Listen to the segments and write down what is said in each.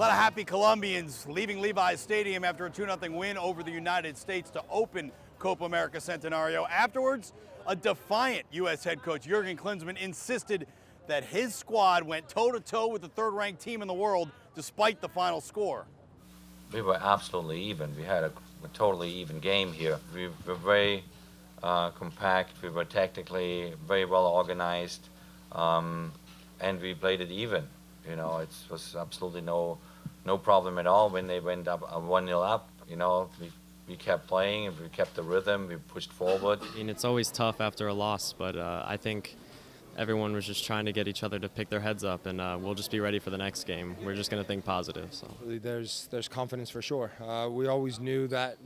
lot of happy Colombians leaving Levi's Stadium after a 2-0 win over the United States to open Copa America Centenario. Afterwards, a defiant U.S. head coach Jurgen Klinsmann insisted that his squad went toe-to-toe with the third-ranked team in the world despite the final score. We were absolutely even. We had a totally even game here. We were very compact. We were tactically very well organized, and we played it even. You know, it was absolutely no problem at all when they went up 1-0 up. You know, we kept playing and we kept the rhythm. We pushed forward. I mean, it's always tough after a loss, but I think everyone was just trying to get each other to pick their heads up, and we'll just be ready for the next game. We're just going to think positive. So there's confidence for sure. We always knew that,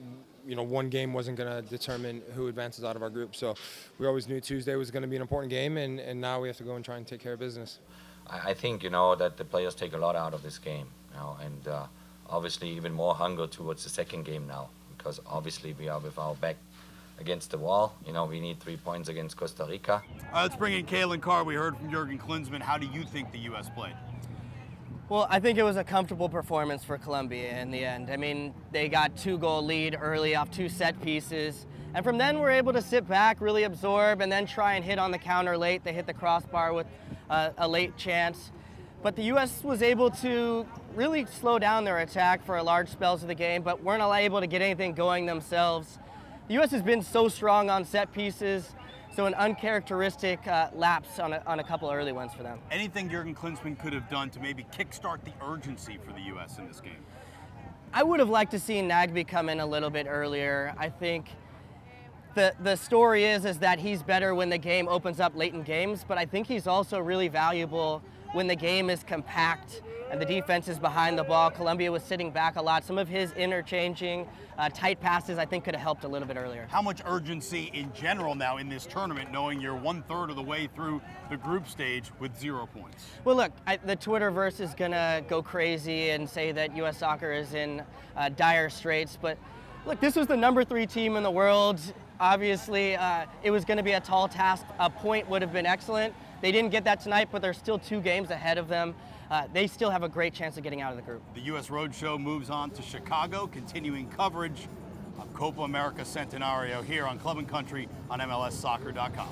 you know, one game wasn't going to determine who advances out of our group. So we always knew Tuesday was going to be an important game, and now we have to go and try and take care of business. I think, you know, that the players take a lot out of this game, you know, and obviously even more hunger towards the second game now, because obviously we are with our back against the wall. You know, we need 3 points against Costa Rica. Let's bring in Calen Carr. We heard from Jurgen Klinsmann. How do you think the U.S. played? Well, I think it was a comfortable performance for Colombia in the end. I mean, they got 2-goal lead early off 2 set pieces. And from then we're able to sit back, really absorb, and then try and hit on the counter late. They hit the crossbar with a late chance. But the U.S. was able to really slow down their attack for large spells of the game, but weren't able to get anything going themselves. The U.S. has been so strong on set pieces, so an uncharacteristic lapse on a couple early ones for them. Anything Jurgen Klinsmann could have done to maybe kickstart the urgency for the U.S. in this game? I would have liked to see Nagby come in a little bit earlier. I think the story is that he's better when the game opens up late in games, but I think he's also really valuable when the game is compact and the defense is behind the ball. Colombia was sitting back a lot. Some of his interchanging tight passes I think could have helped a little bit earlier. How much urgency in general now in this tournament, knowing you're 1/3 of the way through the group stage with 0 points? Well, look, the Twitterverse is going to go crazy and say that U.S. soccer is in dire straits, but look, this was the number 3 team in the world. Obviously, it was going to be a tall task. A point would have been excellent. They didn't get that tonight, but there's still 2 games ahead of them. They still have a great chance of getting out of the group. The U.S. Roadshow moves on to Chicago, continuing coverage of Copa America Centenario here on Club and Country on MLSsoccer.com.